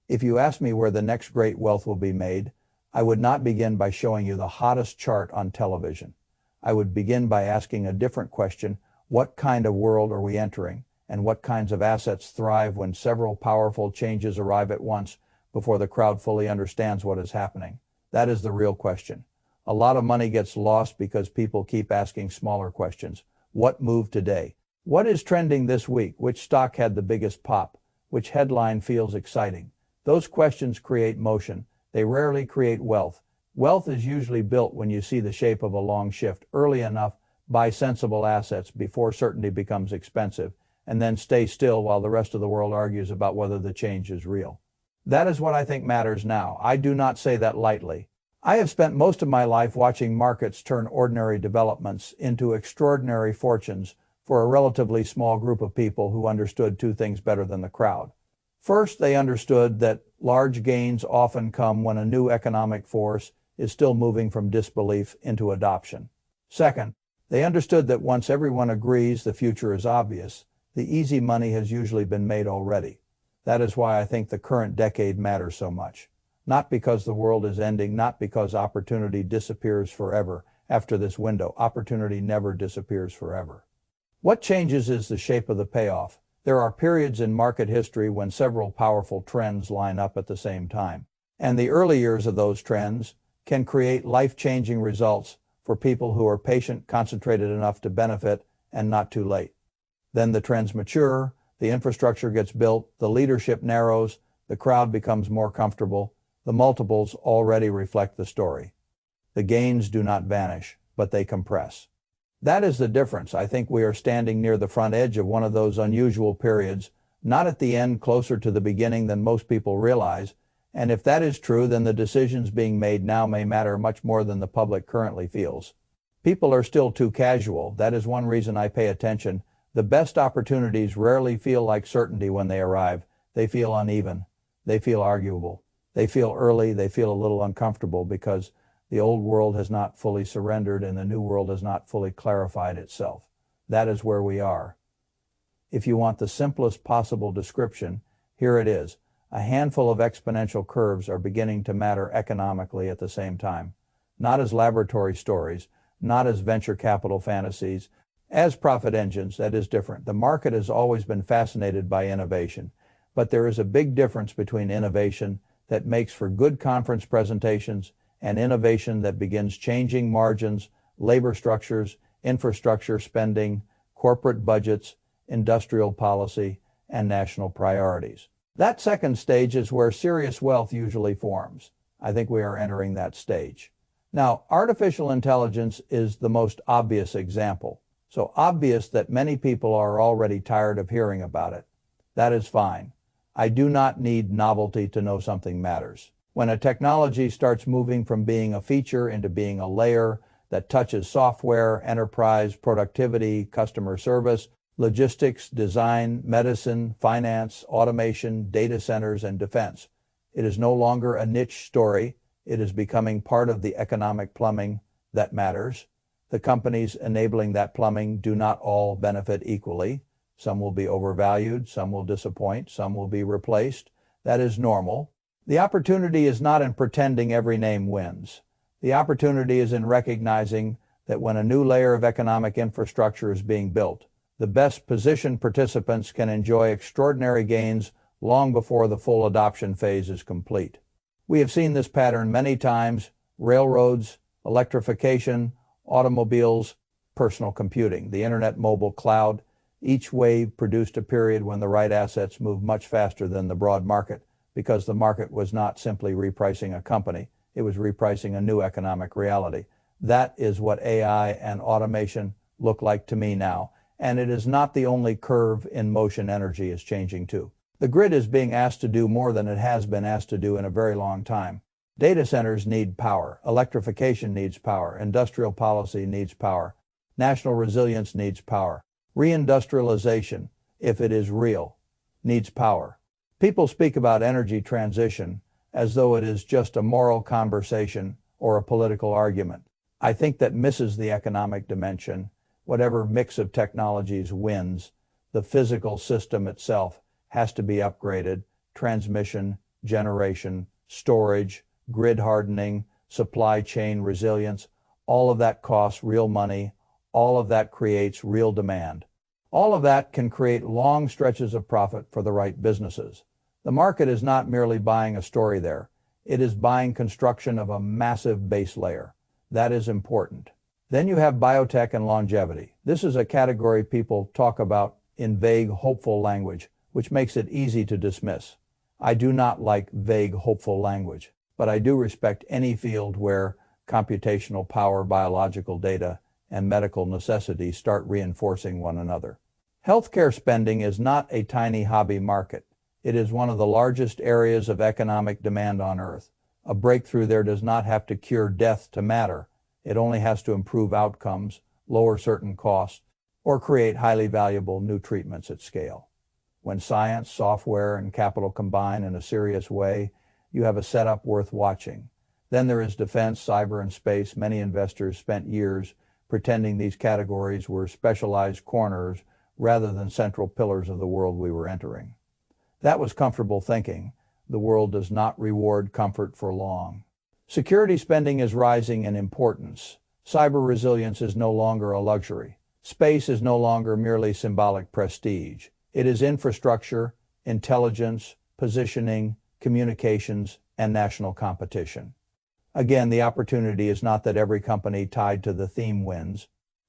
If you ask me where the next great wealth will be made, I would not begin by showing you the hottest chart on television. I would begin by asking a different question: what kind of world are we entering, and what kinds of assets thrive when several powerful changes arrive at once before the crowd fully understands what is happening? That is the real question. A lot of money gets lost because people keep asking smaller questions. What moved today? What is trending this week? Which stock had the biggest pop? Which headline feels exciting? Those questions create motion. They rarely create wealth. Wealth is usually built when you see the shape of a long shift early enough, buy sensible assets before certainty becomes expensive, and then stay still while the rest of the world argues about whether the change is real. That is what I think matters now. I do not say that lightly. I have spent most of my life watching markets turn ordinary developments into extraordinary fortunes for a relatively small group of people who understood two things better than the crowd. First, they understood that large gains often come when a new economic force is still moving from disbelief into adoption. Second, they understood that once everyone agrees the future is obvious, the easy money has usually been made already. That is why I think the current decade matters so much. Not because the world is ending, not because opportunity disappears forever. After this window, opportunity never disappears forever. What changes is the shape of the payoff. There are periods in market history when several powerful trends line up at the same time, and the early years of those trends can create life-changing results for people who are patient, concentrated enough to benefit, and not too late. Then the trends mature, the infrastructure gets built, the leadership narrows, the crowd becomes more comfortable. The multiples already reflect the story. The gains do not vanish, but they compress. That is the difference. I think we are standing near the front edge of one of those unusual periods, not at the end, closer to the beginning than most people realize. And if that is true, then the decisions being made now may matter much more than the public currently feels. People are still too casual. That is one reason I pay attention. The best opportunities rarely feel like certainty when they arrive. They feel uneven. They feel arguable. They feel early. They feel a little uncomfortable because the old world has not fully surrendered and the new world has not fully clarified itself. That is where we are. If you want the simplest possible description, here it is. A handful of exponential curves are beginning to matter economically at the same time. Not as laboratory stories, not as venture capital fantasies, as profit engines. That is different. The market has always been fascinated by innovation, but there is a big difference between innovation that makes for good conference presentations and innovation that begins changing margins, labor structures, infrastructure spending, corporate budgets, industrial policy, and national priorities. That second stage is where serious wealth usually forms. I think we are entering that stage. Now, artificial intelligence is the most obvious example. So obvious that many people are already tired of hearing about it. That is fine. I do not need novelty to know something matters. When a technology starts moving from being a feature into being a layer that touches software, enterprise, productivity, customer service, logistics, design, medicine, finance, automation, data centers, and defense, it is no longer a niche story. It is becoming part of the economic plumbing that matters. The companies enabling that plumbing do not all benefit equally. Some will be overvalued, some will disappoint, some will be replaced. That is normal. The opportunity is not in pretending every name wins. The opportunity is in recognizing that when a new layer of economic infrastructure is being built, the best positioned participants can enjoy extraordinary gains long before the full adoption phase is complete. We have seen this pattern many times: railroads, electrification, automobiles, personal computing, the internet, mobile, cloud. Each wave produced a period when the right assets moved much faster than the broad market, because the market was not simply repricing a company, it was repricing a new economic reality. That is what AI and automation look like to me now, and it is not the only curve in motion. Energy is changing too. The grid is being asked to do more than it has been asked to do in a very long time. Data centers need power, electrification needs power, industrial policy needs power, national resilience needs power, reindustrialization, if it is real, needs power. People speak about energy transition as though it is just a moral conversation or a political argument. I think that misses the economic dimension. Whatever mix of technologies wins, the physical system itself has to be upgraded: transmission, generation, storage, grid hardening, supply chain resilience. All of that costs real money. All of that creates real demand. All of that can create long stretches of profit for the right businesses. The market is not merely buying a story there. It is buying construction of a massive base layer. That is important. Then you have biotech and longevity. This is a category people talk about in vague, hopeful language, which makes it easy to dismiss. I do not like vague, hopeful language, but I do respect any field where computational power, biological data, and medical necessity start reinforcing one another. Healthcare spending is not a tiny hobby market. It is one of the largest areas of economic demand on Earth. A breakthrough there does not have to cure death to matter. It only has to improve outcomes, lower certain costs, or create highly valuable new treatments at scale. When science, software, and capital combine in a serious way, you have a setup worth watching. Then there is defense, cyber, and space. Many investors spent years pretending these categories were specialized corners rather than central pillars of the world we were entering. That was comfortable thinking. The world does not reward comfort for long. Security spending is rising in importance. Cyber resilience is no longer a luxury. Space is no longer merely symbolic prestige. It is infrastructure, intelligence, positioning, communications, and national competition. Again, the opportunity is not that every company tied to the theme wins.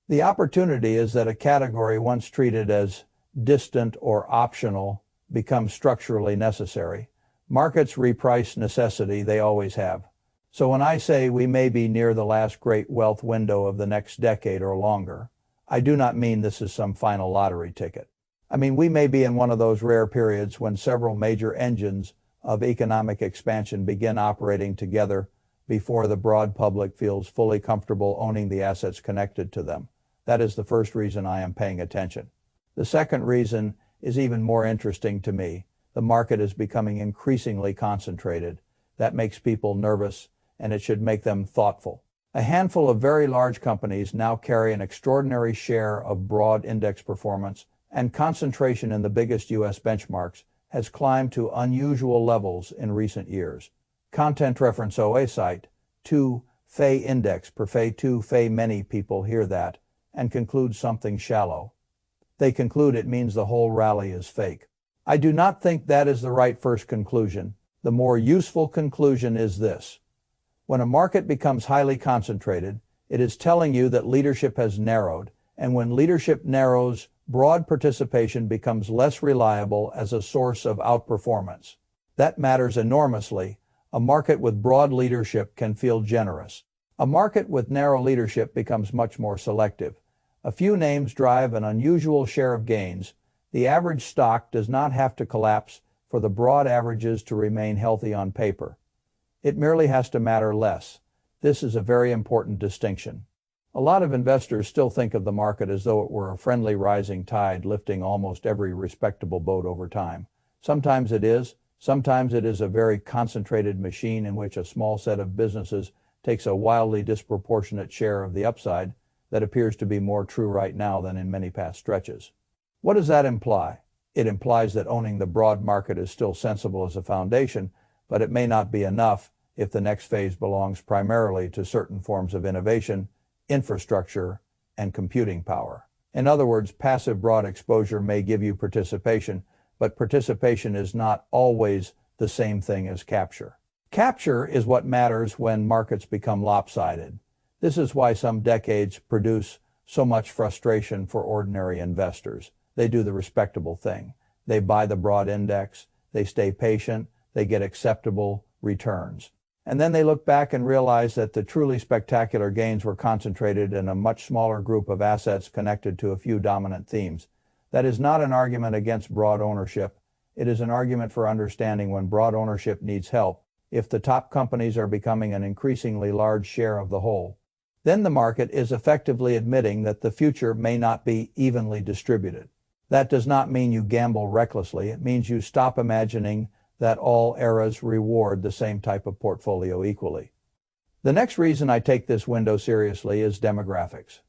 The opportunity is that a category once treated as distant or optional becomes structurally necessary. Markets reprice necessity, they always have. So when I say we may be near the last great wealth window of the next decade or longer, I do not mean this is some final lottery ticket. I mean, we may be in one of those rare periods when several major engines of economic expansion begin operating together before the broad public feels fully comfortable owning the assets connected to them. That is the first reason I am paying attention. The second reason is even more interesting to me. The market is becoming increasingly concentrated. That makes people nervous, and it should make them thoughtful. A handful of very large companies now carry an extraordinary share of broad index performance, and concentration in the biggest U.S. benchmarks has climbed to unusual levels in recent years. Content reference OA site 2 Fay index per Fay 2 Fay. Many people hear that and conclude something shallow. They conclude it means the whole rally is fake. I do not think that is the right first conclusion. The more useful conclusion is this. When a market becomes highly concentrated, it is telling you that leadership has narrowed, and when leadership narrows, broad participation becomes less reliable as a source of outperformance. That matters enormously. A market with broad leadership can feel generous. A market with narrow leadership becomes much more selective. A few names drive an unusual share of gains. The average stock does not have to collapse for the broad averages to remain healthy on paper. It merely has to matter less. This is a very important distinction. A lot of investors still think of the market as though it were a friendly rising tide lifting almost every respectable boat over time. Sometimes it is. Sometimes it is a very concentrated machine in which a small set of businesses takes a wildly disproportionate share of the upside. That appears to be more true right now than in many past stretches. What does that imply? It implies that owning the broad market is still sensible as a foundation, but it may not be enough if the next phase belongs primarily to certain forms of innovation, infrastructure, and computing power. In other words, passive broad exposure may give you participation, but participation is not always the same thing as capture. Capture is what matters when markets become lopsided. This is why some decades produce so much frustration for ordinary investors. They do the respectable thing. They buy the broad index, they stay patient, they get acceptable returns. And then they look back and realize that the truly spectacular gains were concentrated in a much smaller group of assets connected to a few dominant themes. That is not an argument against broad ownership. It is an argument for understanding when broad ownership needs help. If the top companies are becoming an increasingly large share of the whole, then the market is effectively admitting that the future may not be evenly distributed. That does not mean you gamble recklessly. It means you stop imagining that all eras reward the same type of portfolio equally. The next reason I take this window seriously is demographics.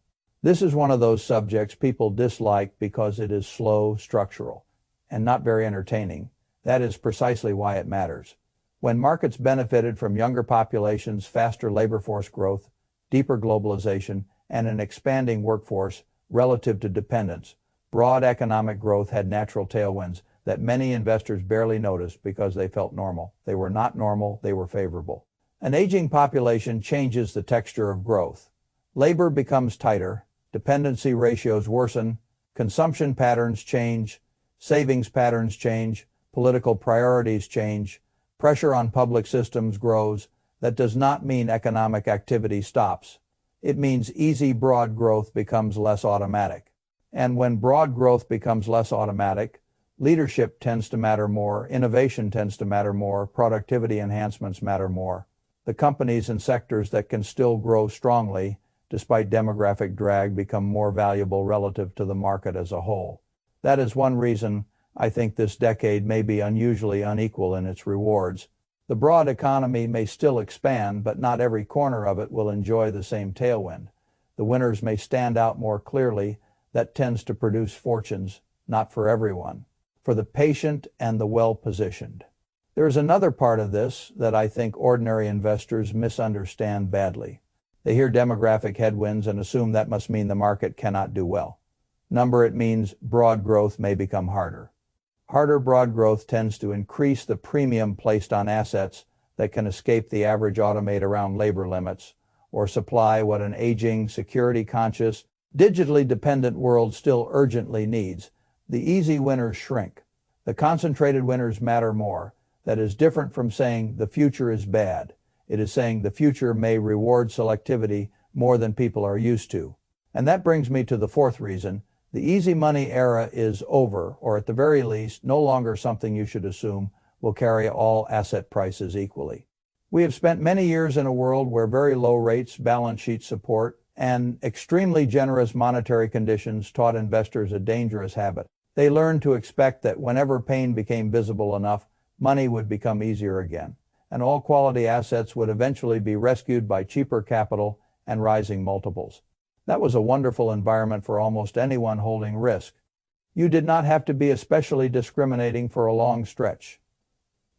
This is one of those subjects people dislike because it is slow, structural, and not very entertaining. That is precisely why it matters. When markets benefited from younger populations, faster labor force growth, deeper globalization, and an expanding workforce relative to dependence, broad economic growth had natural tailwinds that many investors barely noticed because they felt normal. They were not normal, they were favorable. An aging population changes the texture of growth. Labor becomes tighter, dependency ratios worsen, consumption patterns change, savings patterns change, political priorities change, pressure on public systems grows. That does not mean economic activity stops. It means easy, broad growth becomes less automatic. And when broad growth becomes less automatic, leadership tends to matter more, innovation tends to matter more, productivity enhancements matter more. The companies and sectors that can still grow strongly, despite demographic drag, become more valuable relative to the market as a whole. That is one reason I think this decade may be unusually unequal in its rewards. The broad economy may still expand, but not every corner of it will enjoy the same tailwind. The winners may stand out more clearly. That tends to produce fortunes, not for everyone, for the patient and the well-positioned. There is another part of this that I think ordinary investors misunderstand badly. They hear demographic headwinds and assume that must mean the market cannot do well. It means broad growth may become harder. Harder broad growth tends to increase the premium placed on assets that can escape the average automate around labor limits, or supply what an aging, security-conscious, digitally dependent world still urgently needs. The easy winners shrink. The concentrated winners matter more. That is different from saying the future is bad. It is saying the future may reward selectivity more than people are used to. And that brings me to the fourth reason. The easy money era is over, or at the very least, no longer something you should assume will carry all asset prices equally. We have spent many years in a world where very low rates, balance sheet support, and extremely generous monetary conditions taught investors a dangerous habit. They learned to expect that whenever pain became visible enough, money would become easier again, and all quality assets would eventually be rescued by cheaper capital and rising multiples. That was a wonderful environment for almost anyone holding risk. You did not have to be especially discriminating for a long stretch.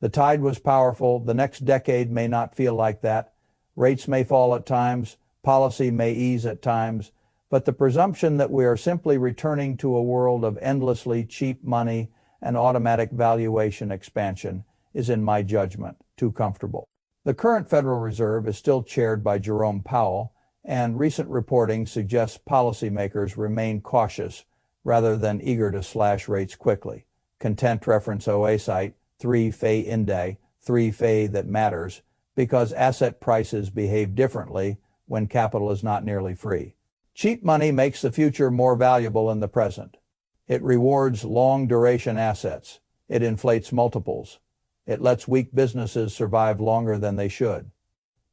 The tide was powerful. The next decade may not feel like that. Rates may fall at times. Policy may ease at times, but the presumption that we are simply returning to a world of endlessly cheap money and automatic valuation expansion is, in my judgment, too comfortable. The current Federal Reserve is still chaired by Jerome Powell, and recent reporting suggests policymakers remain cautious rather than eager to slash rates quickly. Content reference OA site 3-Fe Index, 3-Fe that matters, because asset prices behave differently when capital is not nearly free. Cheap money makes the future more valuable in the present. It rewards long-duration assets. It inflates multiples. It lets weak businesses survive longer than they should.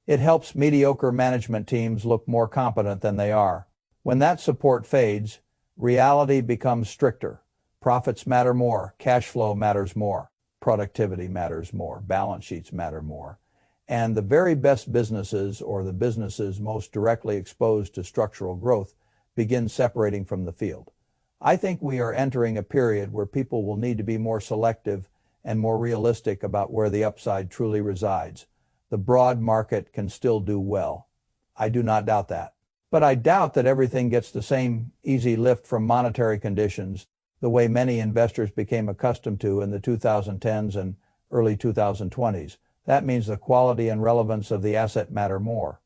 It helps mediocre management teams look more competent than they are. When that support fades, reality becomes stricter. Profits matter more. Cash flow matters more. Productivity matters more. Balance sheets matter more. And the very best businesses, or the businesses most directly exposed to structural growth, begin separating from the field. I think we are entering a period where people will need to be more selective and more realistic about where the upside truly resides. The broad market can still do well. I do not doubt that. But I doubt that everything gets the same easy lift from monetary conditions the way many investors became accustomed to in the 2010s and early 2020s. That means the quality and relevance of the asset matter more.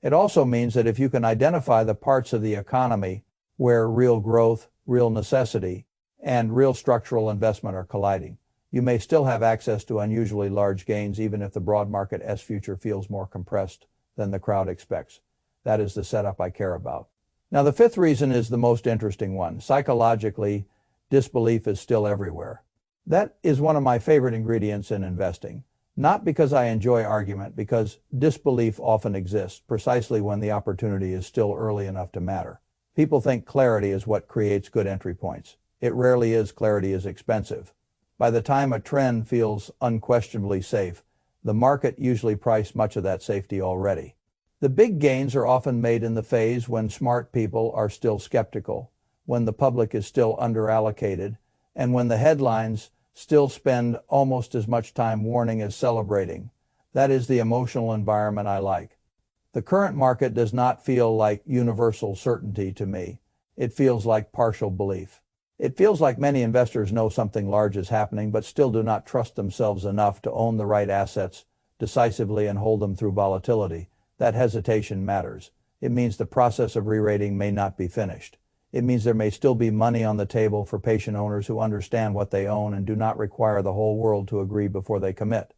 It also means that if you can identify the parts of the economy where real growth, real necessity, and real structural investment are colliding, you may still have access to unusually large gains even if the broad market's future feels more compressed than the crowd expects. That is the setup I care about. Now, the fifth reason is the most interesting one. Psychologically, disbelief is still everywhere. That is one of my favorite ingredients in investing. Not because I enjoy argument, because disbelief often exists precisely when the opportunity is still early enough to matter. People think clarity is what creates good entry points. It rarely is. Clarity is expensive. By the time a trend feels unquestionably safe, the market usually priced much of that safety already. The big gains are often made in the phase when smart people are still skeptical, when the public is still underallocated, and when the headlines still spend almost as much time warning as celebrating. That is the emotional environment I like. The current market does not feel like universal certainty to me. It feels like partial belief. It feels like many investors know something large is happening but still do not trust themselves enough to own the right assets decisively and hold them through volatility. That hesitation matters. It means the process of re-rating may not be finished. It means there may still be money on the table for patient owners who understand what they own and do not require the whole world to agree before they commit.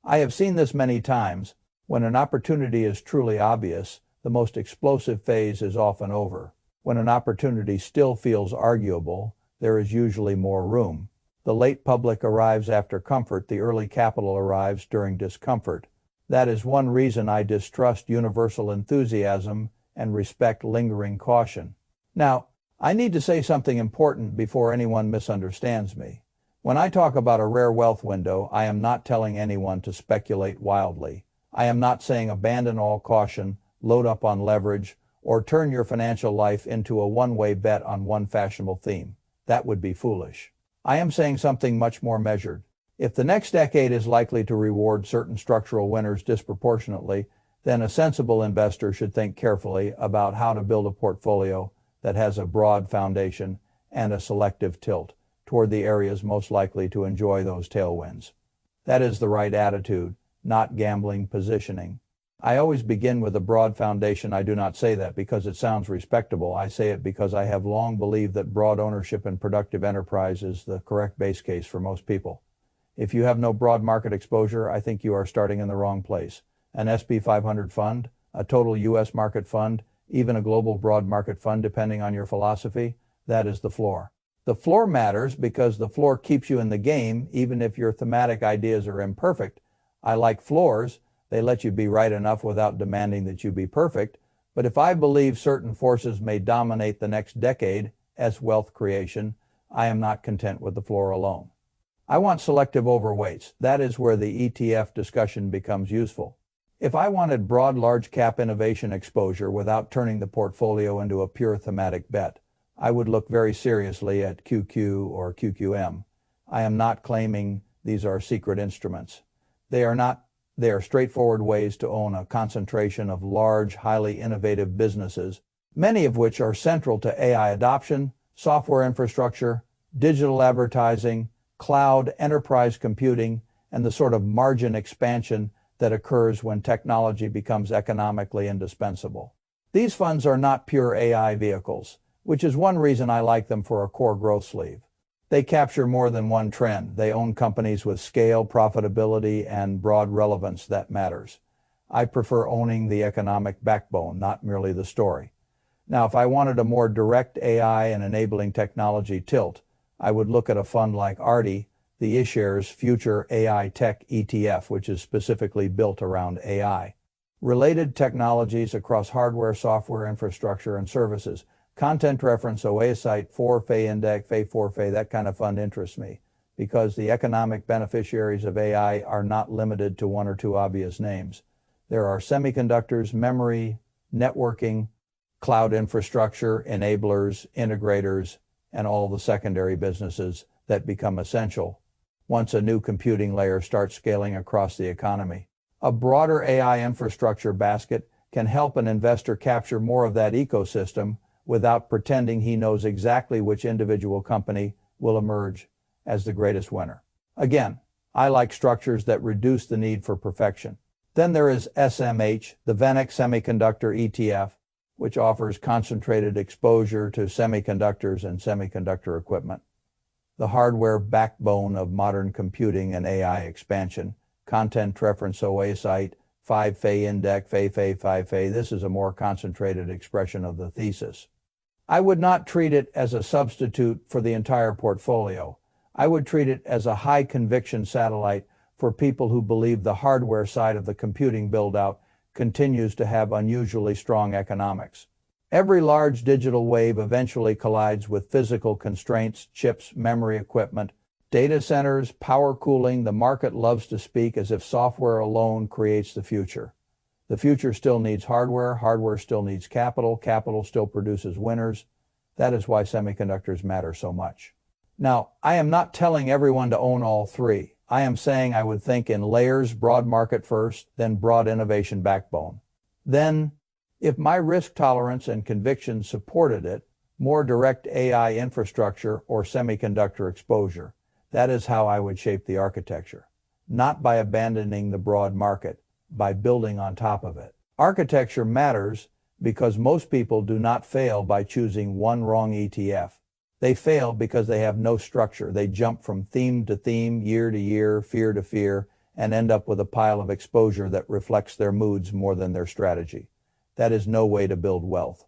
I have seen this many times. When an opportunity is truly obvious, the most explosive phase is often over. When an opportunity still feels arguable, there is usually more room. The late public arrives after comfort, the early capital arrives during discomfort. That is one reason I distrust universal enthusiasm and respect lingering caution. Now, I need to say something important before anyone misunderstands me. When I talk about a rare wealth window, I am not telling anyone to speculate wildly. I am not saying abandon all caution, load up on leverage, or turn your financial life into a one-way bet on one fashionable theme. That would be foolish. I am saying something much more measured. If the next decade is likely to reward certain structural winners disproportionately, then a sensible investor should think carefully about how to build a portfolio that has a broad foundation and a selective tilt toward the areas most likely to enjoy those tailwinds. That is the right attitude, not gambling positioning. I always begin with a broad foundation. I do not say that because it sounds respectable. I say it because I have long believed that broad ownership in productive enterprise is the correct base case for most people. If you have no broad market exposure, I think you are starting in the wrong place. An S&P 500 fund, a total U.S. market fund, even a global broad market fund, depending on your philosophy, that is the floor. The floor matters because the floor keeps you in the game, even if your thematic ideas are imperfect. I like floors. They let you be right enough without demanding that you be perfect. But if I believe certain forces may dominate the next decade as wealth creation, I am not content with the floor alone. I want selective overweights. That is where the ETF discussion becomes useful. If I wanted broad large cap innovation exposure without turning the portfolio into a pure thematic bet, I would look very seriously at QQ or QQM. I am not claiming these are secret instruments. They are not. They are straightforward ways to own a concentration of large, highly innovative businesses, many of which are central to AI adoption, software infrastructure, digital advertising, cloud, enterprise computing, and the sort of margin expansion that occurs when technology becomes economically indispensable. These funds are not pure AI vehicles, which is one reason I like them for a core growth sleeve. They capture more than one trend. They own companies with scale, profitability, and broad relevance that matters. I prefer owning the economic backbone, not merely the story. Now, if I wanted a more direct AI and enabling technology tilt, I would look at a fund like ARTI, the iShares Future AI Tech ETF, which is specifically built around AI. Related technologies across hardware, software, infrastructure, and services. Content reference OASITE 4 Fe Index, Fe 4 Fe, that kind of fund interests me because the economic beneficiaries of AI are not limited to one or two obvious names. There are semiconductors, memory, networking, cloud infrastructure, enablers, integrators, and all the secondary businesses that become essential once a new computing layer starts scaling across the economy. A broader AI infrastructure basket can help an investor capture more of that ecosystem without pretending he knows exactly which individual company will emerge as the greatest winner. Again, I like structures that reduce the need for perfection. Then there is SMH, the VanEck Semiconductor ETF, which offers concentrated exposure to semiconductors and semiconductor equipment. The hardware backbone of modern computing and AI expansion. Content reference OASITE 5 Fe Index, Fe 5 Fe. This is a more concentrated expression of the thesis. I would not treat it as a substitute for the entire portfolio. I would treat it as a high conviction satellite for people who believe the hardware side of the computing build-out continues to have unusually strong economics. Every large digital wave eventually collides with physical constraints, chips, memory equipment, data centers, power cooling. The market loves to speak as if software alone creates the future. The future still needs hardware, hardware still needs capital, capital still produces winners. That is why semiconductors matter so much. Now, I am not telling everyone to own all three. I am saying I would think in layers, broad market first, then broad innovation backbone. Then, if my risk tolerance and conviction supported it, more direct AI infrastructure or semiconductor exposure. That is how I would shape the architecture. Not by abandoning the broad market, by building on top of it. Architecture matters because most people do not fail by choosing one wrong ETF. They fail because they have no structure. They jump from theme to theme, year to year, fear to fear, and end up with a pile of exposure that reflects their moods more than their strategy. That is no way to build wealth.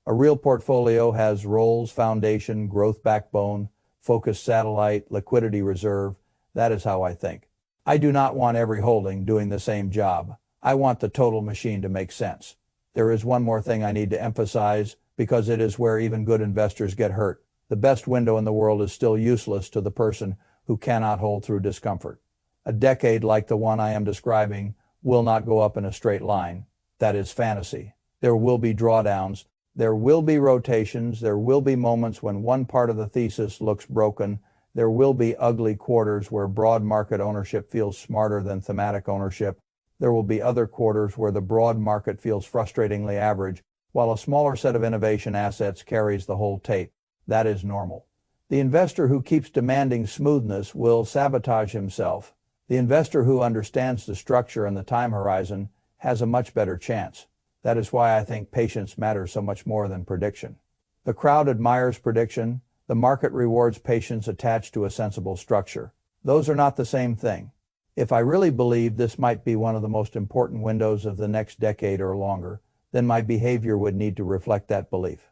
A real portfolio has roles, foundation, growth backbone, focused satellite, liquidity reserve. That is how I think. I do not want every holding doing the same job. I want the total machine to make sense. There is one more thing I need to emphasize because it is where even good investors get hurt. The best window in the world is still useless to the person who cannot hold through discomfort. A decade like the one I am describing will not go up in a straight line. That is fantasy. There will be drawdowns. There will be rotations. There will be moments when one part of the thesis looks broken. There will be ugly quarters where broad market ownership feels smarter than thematic ownership. There will be other quarters where the broad market feels frustratingly average, while a smaller set of innovation assets carries the whole tape. That is normal. The investor who keeps demanding smoothness will sabotage himself. The investor who understands the structure and the time horizon has a much better chance. That is why I think patience matters so much more than prediction. The crowd admires prediction. The market rewards patience attached to a sensible structure. Those are not the same thing. If I really believe this might be one of the most important windows of the next decade or longer, then my behavior would need to reflect that belief.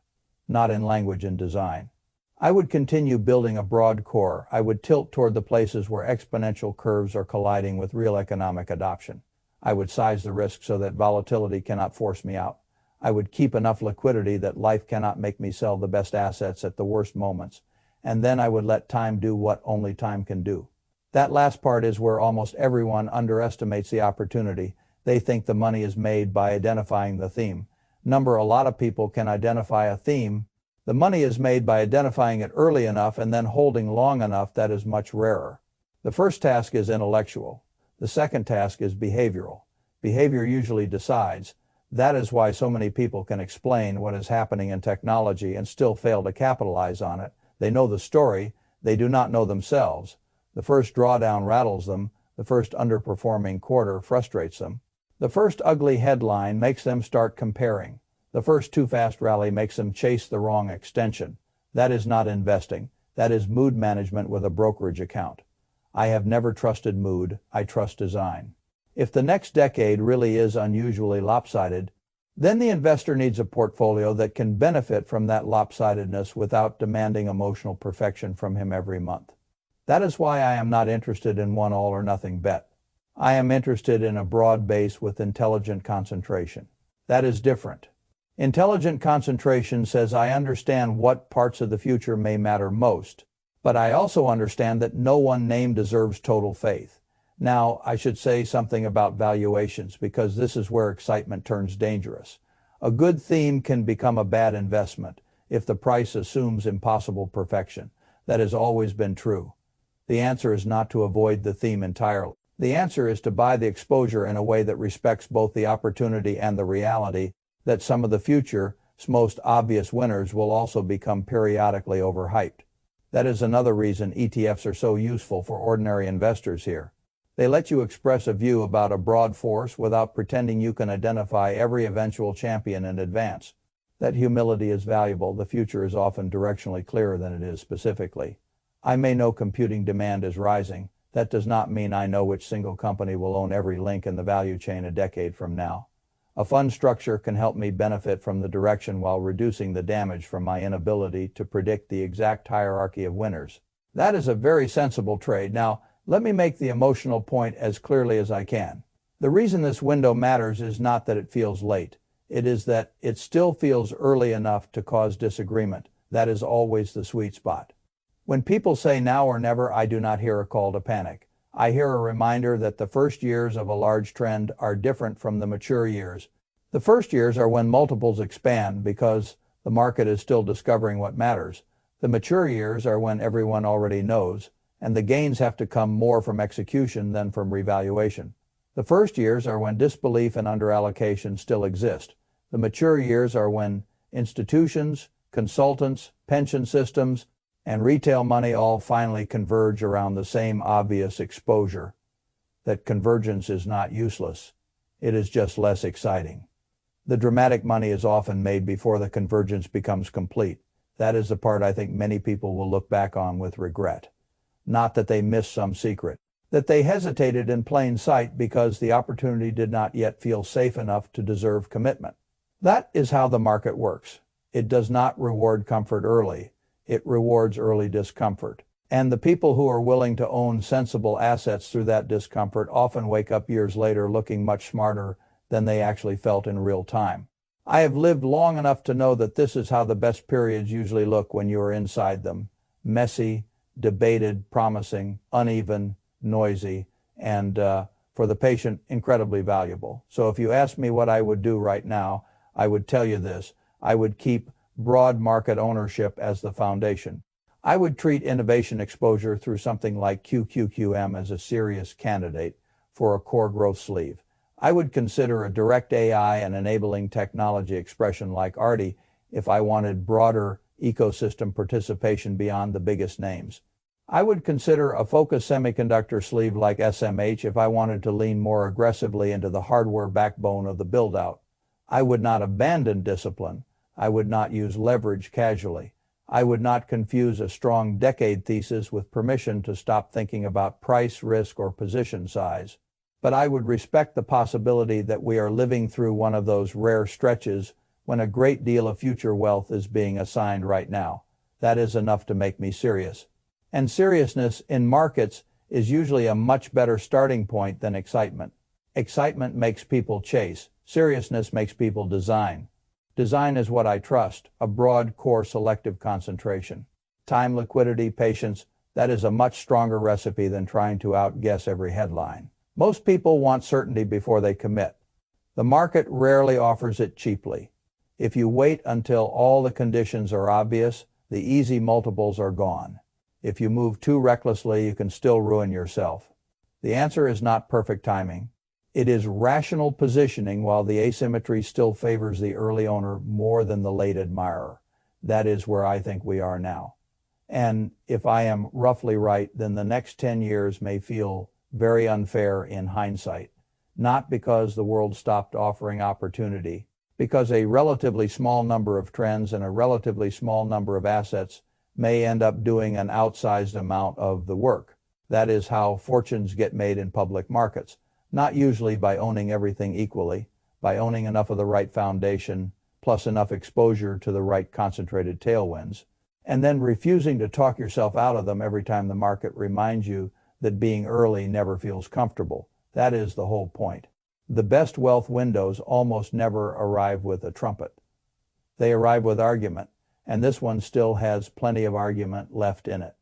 Not in language and design. I would continue building a broad core. I would tilt toward the places where exponential curves are colliding with real economic adoption. I would size the risk so that volatility cannot force me out. I would keep enough liquidity that life cannot make me sell the best assets at the worst moments. And then I would let time do what only time can do. That last part is where almost everyone underestimates the opportunity. They think the money is made by identifying the theme. A lot of people can identify a theme. The money is made by identifying it early enough and then holding long enough. That is much rarer. The first task is intellectual. The second task is behavioral. Behavior usually decides. That is why so many people can explain what is happening in technology and still fail to capitalize on it. They know the story. They do not know themselves. The first drawdown rattles them. The first underperforming quarter frustrates them. The first ugly headline makes them start comparing. The first too fast rally makes them chase the wrong extension. That is not investing. That is mood management with a brokerage account. I have never trusted mood. I trust design. If the next decade really is unusually lopsided, then the investor needs a portfolio that can benefit from that lopsidedness without demanding emotional perfection from him every month. That is why I am not interested in one all or nothing bet. I am interested in a broad base with intelligent concentration. That is different. Intelligent concentration says I understand what parts of the future may matter most, but I also understand that no one name deserves total faith. Now, I should say something about valuations because this is where excitement turns dangerous. A good theme can become a bad investment if the price assumes impossible perfection. That has always been true. The answer is not to avoid the theme entirely. The answer is to buy the exposure in a way that respects both the opportunity and the reality that some of the future's most obvious winners will also become periodically overhyped. That is another reason ETFs are so useful for ordinary investors here. They let you express a view about a broad force without pretending you can identify every eventual champion in advance. That humility is valuable. The future is often directionally clearer than it is specifically. I may know computing demand is rising. That does not mean I know which single company will own every link in the value chain a decade from now. A fund structure can help me benefit from the direction while reducing the damage from my inability to predict the exact hierarchy of winners. That is a very sensible trade. Now, let me make the emotional point as clearly as I can. The reason this window matters is not that it feels late. It is that it still feels early enough to cause disagreement. That is always the sweet spot. When people say now or never, I do not hear a call to panic. I hear a reminder that the first years of a large trend are different from the mature years. The first years are when multiples expand because the market is still discovering what matters. The mature years are when everyone already knows, and the gains have to come more from execution than from revaluation. The first years are when disbelief and underallocation still exist. The mature years are when institutions, consultants, pension systems, and retail money all finally converge around the same obvious exposure. That convergence is not useless. It is just less exciting. The dramatic money is often made before the convergence becomes complete. That is the part I think many people will look back on with regret. Not that they missed some secret, that they hesitated in plain sight because the opportunity did not yet feel safe enough to deserve commitment. That is how the market works. It does not reward comfort early. It rewards early discomfort. And the people who are willing to own sensible assets through that discomfort often wake up years later looking much smarter than they actually felt in real time. I have lived long enough to know that this is how the best periods usually look when you are inside them. Messy, debated, promising, uneven, noisy, and for the patient, incredibly valuable. So if you ask me what I would do right now, I would tell you this. I would keep broad market ownership as the foundation. I would treat innovation exposure through something like QQQM as a serious candidate for a core growth sleeve. I would consider a direct AI and enabling technology expression like ARTI if I wanted broader ecosystem participation beyond the biggest names. I would consider a focused semiconductor sleeve like SMH if I wanted to lean more aggressively into the hardware backbone of the build-out. I would not abandon discipline. I would not use leverage casually. I would not confuse a strong decade thesis with permission to stop thinking about price, risk, or position size. But I would respect the possibility that we are living through one of those rare stretches when a great deal of future wealth is being assigned right now. That is enough to make me serious. And seriousness in markets is usually a much better starting point than excitement. Excitement makes people chase. Seriousness makes people design. Design is what I trust, a broad core selective concentration. Time, liquidity, patience, that is a much stronger recipe than trying to outguess every headline. Most people want certainty before they commit. The market rarely offers it cheaply. If you wait until all the conditions are obvious, the easy multiples are gone. If you move too recklessly, you can still ruin yourself. The answer is not perfect timing. It is rational positioning while the asymmetry still favors the early owner more than the late admirer. That is where I think we are now. And if I am roughly right, then the next 10 years may feel very unfair in hindsight. Not because the world stopped offering opportunity, because a relatively small number of trends and a relatively small number of assets may end up doing an outsized amount of the work. That is how fortunes get made in public markets. Not usually by owning everything equally, by owning enough of the right foundation, plus enough exposure to the right concentrated tailwinds, and then refusing to talk yourself out of them every time the market reminds you that being early never feels comfortable. That is the whole point. The best wealth windows almost never arrive with a trumpet. They arrive with argument, and this one still has plenty of argument left in it.